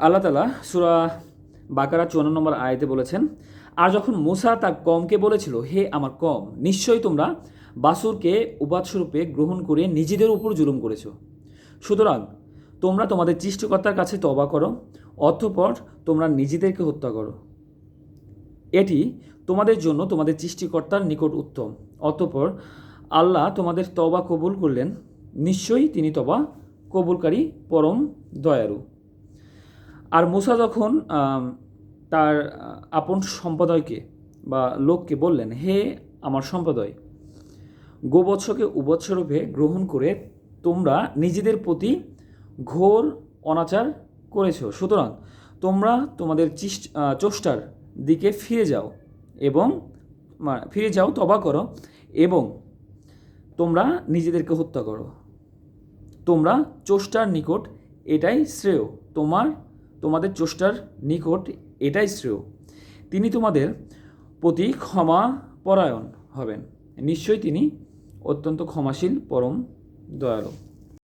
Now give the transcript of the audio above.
আল্লাহ তাআলা সূরা বাকারা ৫৪ নম্বর আয়াতে বলেছেন, আর যখন মূসা তার কওমকে বলেছিল, হে আমার কওম, নিশ্চয়ই তোমরা বাছুরকে উপাস্যরূপে গ্রহণ করে নিজেদের উপর জুলুম করেছ। সুতরাং তোমরা তোমাদের সৃষ্টিকর্তার কাছে তওবা করো, অতঃপর তোমরা নিজেদেরকে হত্যা করো। এটি তোমাদের জন্য তোমাদের সৃষ্টিকর্তার নিকট উত্তম। অতঃপর আল্লাহ তোমাদের তওবা কবুল করলেন। নিশ্চয়ই তিনি তওবা কবুলকারী পরম দয়ালু। আর মূসা যখন তার আপন সম্প্রদায়কে বা লোককে বললেন, হে আমার সম্প্রদায়, গোবৎসকে উবৎসরূপে গ্রহণ করে তোমরা নিজেদের প্রতি ঘোর অনাচার করেছ। সুতরাং তোমরা তোমাদের চেষ্টার দিকে ফিরে যাও, তওবা করো এবং তোমরা নিজেদেরকে হত্যা করো। তোমরা চষ্টার নিকট এটাই শ্রেয়, তোমাদের চষ্টার নিকট এটাই শ্রেয়। তিনি তোমাদের প্রতি ক্ষমা পরায়ণ হবেন। নিশ্চয়ই তিনি অত্যন্ত ক্ষমাশীল পরম দয়ালু।